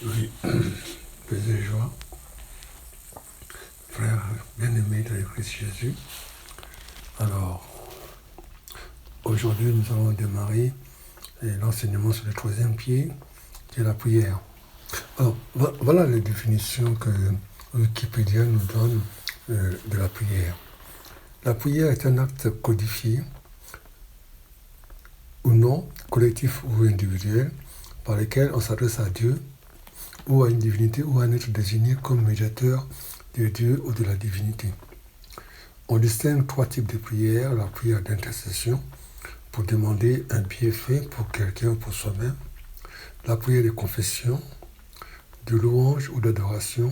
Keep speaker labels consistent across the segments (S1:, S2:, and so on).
S1: Oui, plaisir et joie. Frère bien-aimé de Christ Jésus. Alors, aujourd'hui, nous allons démarrer l'enseignement sur le troisième pied, qui est la prière. Alors, voilà les définitions que Wikipédia nous donne de la prière. La prière est un acte codifié, ou non, collectif ou individuel, par lequel on s'adresse à Dieu, ou à une divinité, ou à un être désigné comme médiateur de Dieu ou de la divinité. On distingue trois types de prières. La prière d'intercession, pour demander un bienfait pour quelqu'un ou pour soi-même. La prière de confession, de louange ou d'adoration,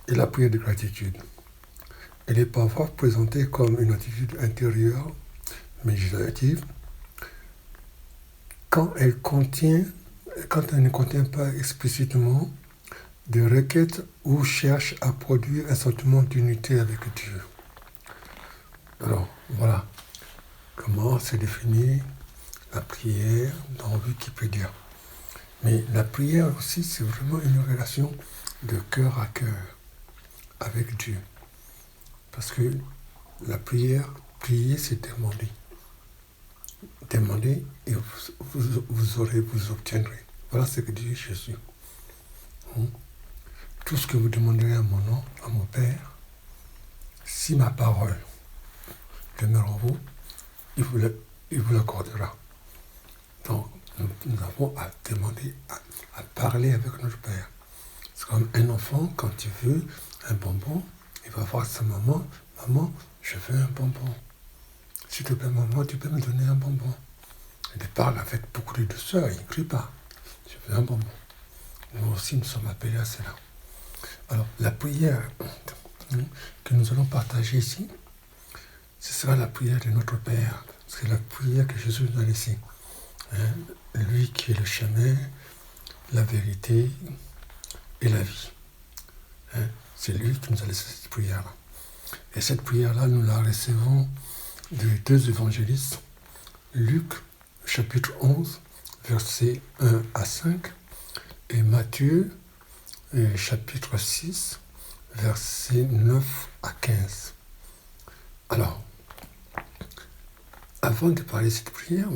S1: et la prière de gratitude. Elle est parfois présentée comme une attitude intérieure, méditative, quand elle ne contient pas explicitement de requêtes ou cherche à produire un sentiment d'unité avec Dieu. Alors, voilà comment se définit la prière dans Wikipédia. Mais la prière aussi, c'est vraiment une relation de cœur à cœur avec Dieu. Parce que la prière, prier, c'est demander. Demandez et vous aurez, vous obtiendrez. Voilà ce que dit Jésus. Tout ce que vous demanderez à mon nom, à mon Père, si ma parole demeure en vous, il vous l'accordera. Donc, nous avons à demander, à parler avec notre Père. C'est comme un enfant, quand il veut un bonbon, il va voir sa maman. Maman, je veux un bonbon. S'il te plaît, maman, tu peux me donner un bonbon. Il parle avec beaucoup de douceur, il ne crie pas. Je veux un bonbon. Nous aussi, nous sommes appelés à cela. Alors, la prière que nous allons partager ici, ce sera la prière de notre Père. C'est la prière que Jésus nous a laissée. Lui qui est le chemin, la vérité et la vie. C'est lui qui nous a laissé cette prière-là. Et cette prière-là, nous la recevons des deux évangélistes, Luc, chapitre 11, versets 1 à 5, et Matthieu, chapitre 6, versets 9 à 15. Alors, avant de parler de cette prière,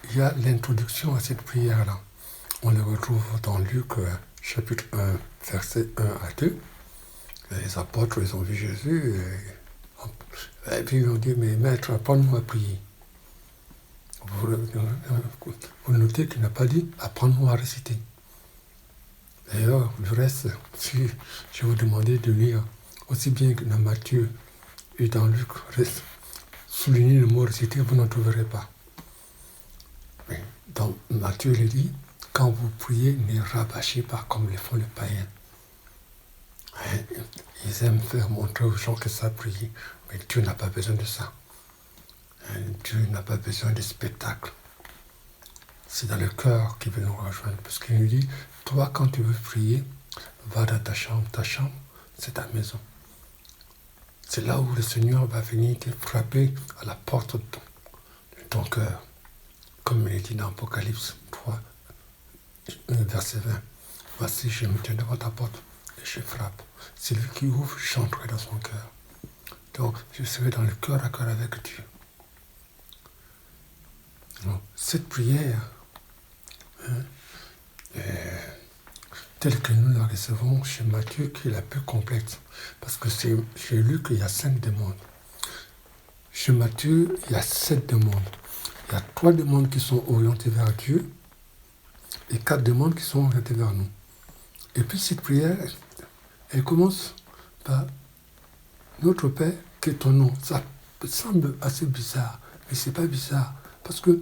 S1: il y a l'introduction à cette prière-là. On le retrouve dans Luc, chapitre 1, versets 1 à 2. Les apôtres, ils ont vu Jésus, et puis ils ont dit, mais maître, apprends-nous à prier. Vous notez qu'il n'a pas dit, apprends-nous à réciter. D'ailleurs, le reste, si je vous demandais de lire aussi bien que dans Matthieu et dans Luc, souligner le mot réciter, vous n'en trouverez pas. Mais dans Matthieu, il dit, quand vous priez, ne rabâchez pas comme le font les païens. Ils aiment faire montrer aux gens que ça prie, mais Dieu n'a pas besoin de ça. Dieu n'a pas besoin de spectacle. C'est dans le cœur qu'il veut nous rejoindre. Parce qu'il nous dit, toi, quand tu veux prier, va dans ta chambre, c'est ta maison. C'est là où le Seigneur va venir te frapper à la porte de ton cœur. Comme il est dit dans Apocalypse 3, verset 20. Voici, je me tiens devant ta porte et je frappe. C'est lui qui ouvre, j'entrerai dans son cœur. Donc, je serai dans le cœur à cœur avec Dieu. Donc, cette prière, telle que nous la recevons chez Matthieu, qui est la plus complète. Parce que c'est chez Luc, il y a 5 demandes. Chez Matthieu, il y a 7 demandes. Il y a 3 demandes qui sont orientées vers Dieu et 4 demandes qui sont orientées vers nous. Et puis cette prière, elle commence par notre Père, qui est ton nom. Ça semble assez bizarre, mais ce n'est pas bizarre. Parce que,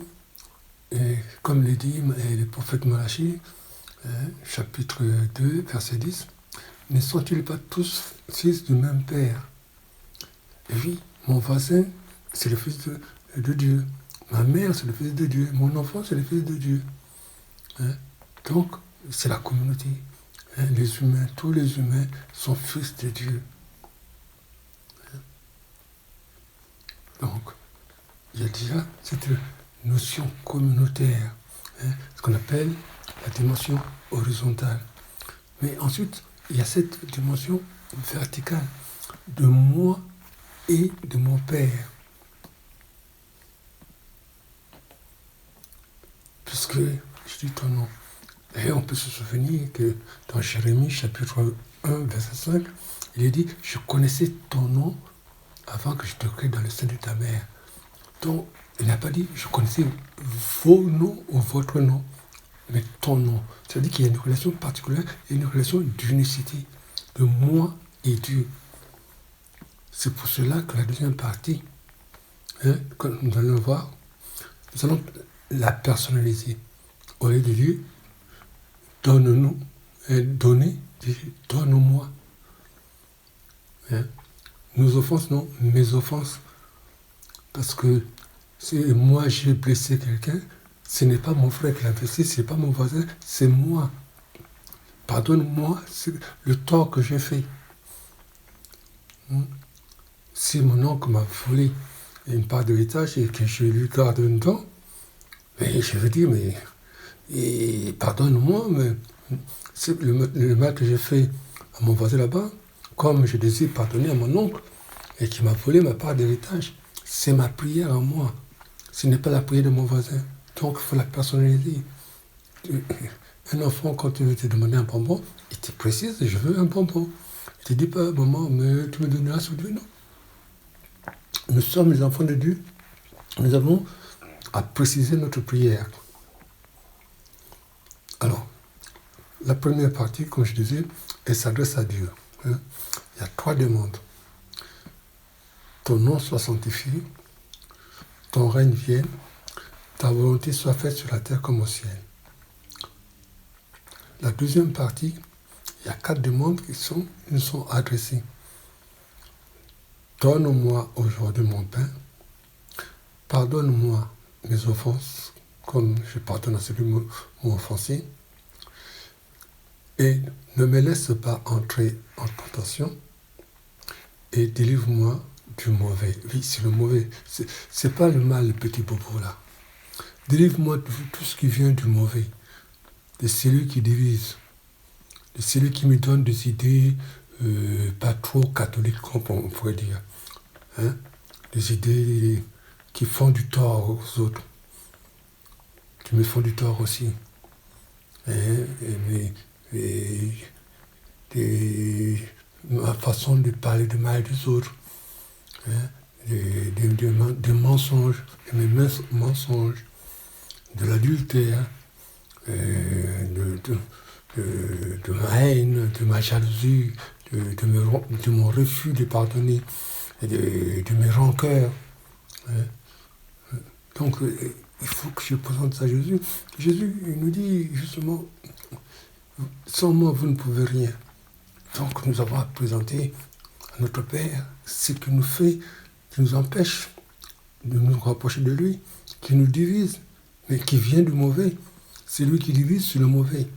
S1: comme le dit le prophète Malachi, chapitre 2, verset 10, ne sont-ils pas tous fils du même Père? Et oui, mon voisin, c'est le fils de Dieu. Ma mère, c'est le fils de Dieu. Mon enfant, c'est le fils de Dieu. Donc, c'est la communauté. Les humains, tous les humains sont fils de Dieu. Donc, il y a déjà cette notion communautaire, ce qu'on appelle la dimension horizontale. Mais ensuite, il y a cette dimension verticale de moi et de mon Père. Puisque je dis ton nom. Et on peut se souvenir que dans Jérémie chapitre 1, verset 5, il est dit « Je connaissais ton nom avant que je te crée dans le sein de ta mère. » Donc, il n'a pas dit « Je connaissais vos noms ou votre nom », mais ton nom. C'est-à-dire qu'il y a une relation particulière, il y a une relation d'unicité, de moi et Dieu. C'est pour cela que la deuxième partie, quand nous allons voir, nous allons la personnaliser. Au lieu de dire « donne-nous », donner, donne-moi. Nos offenses, non, mes offenses. Parce que si moi j'ai blessé quelqu'un, ce n'est pas mon frère qui l'a blessé, ce n'est pas mon voisin, c'est moi. Pardonne-moi le tort que j'ai fait. Si mon oncle m'a volé une part de l'héritage et que je lui garde un don, mais je veux dire, mais pardonne-moi, mais le mal que j'ai fait à mon voisin là-bas, comme je désire pardonner à mon oncle et qui m'a volé ma part d'héritage, c'est ma prière à moi. Ce n'est pas la prière de mon voisin. Donc, il faut la personnaliser. Un enfant, quand il veut te demander un bonbon, il te précise, je veux un bonbon. Il ne te dit pas, maman, mais tu me donneras ce Dieu, non. Nous sommes les enfants de Dieu. Nous avons à préciser notre prière. Alors, la première partie, comme je disais, elle s'adresse à Dieu. Il y a 3 demandes. Ton nom soit sanctifié, ton règne vienne, ta volonté soit faite sur la terre comme au ciel. La deuxième partie, il y a 4 demandes qui nous sont adressées. Donne-moi aujourd'hui mon pain, pardonne-moi mes offenses, comme je pardonne à celui qui m'a offensé, et ne me laisse pas entrer en tentation, et délivre-moi du mauvais. Oui, c'est le mauvais. C'est pas le mal, le petit bobo là. Délivre-moi de tout ce qui vient du mauvais, de celui qui divise, de celui qui me donne des idées pas trop catholiques, comme on pourrait dire. Des idées qui font du tort aux autres, qui me font du tort aussi. Ma façon de parler de mal des autres, des mensonges, de mes mensonges, de l'adultère, de ma haine, de ma jalousie, de mon refus de pardonner, de mes rancœurs. Donc, il faut que je présente ça à Jésus. Jésus, il nous dit justement, sans moi, vous ne pouvez rien. Donc, nous avons à présenter à notre Père ce qui nous fait, qui nous empêche de nous rapprocher de lui, qui nous divise, mais qui vient du mauvais. C'est lui qui divise, c'est le mauvais.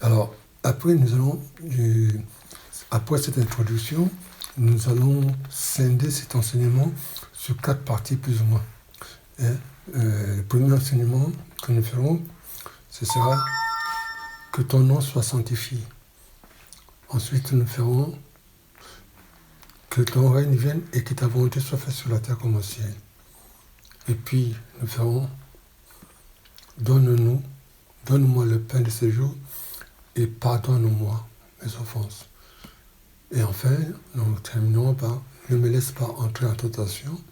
S1: Alors, après, après cette introduction, nous allons scinder cet enseignement sur 4 parties plus ou moins. Le premier enseignement que nous ferons, ce sera que ton nom soit sanctifié. Ensuite, nous ferons que ton règne vienne et que ta volonté soit faite sur la terre comme au ciel. Et puis, nous ferons donne-moi le pain de ce jour et pardonne-moi mes offenses. Et enfin, nous terminerons par ne me laisse pas entrer en tentation,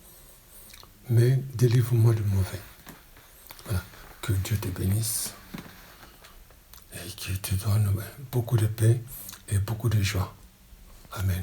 S1: mais délivre-moi du mauvais. Voilà. Que Dieu te bénisse et qu'il te donne beaucoup de paix et beaucoup de joie. Amen.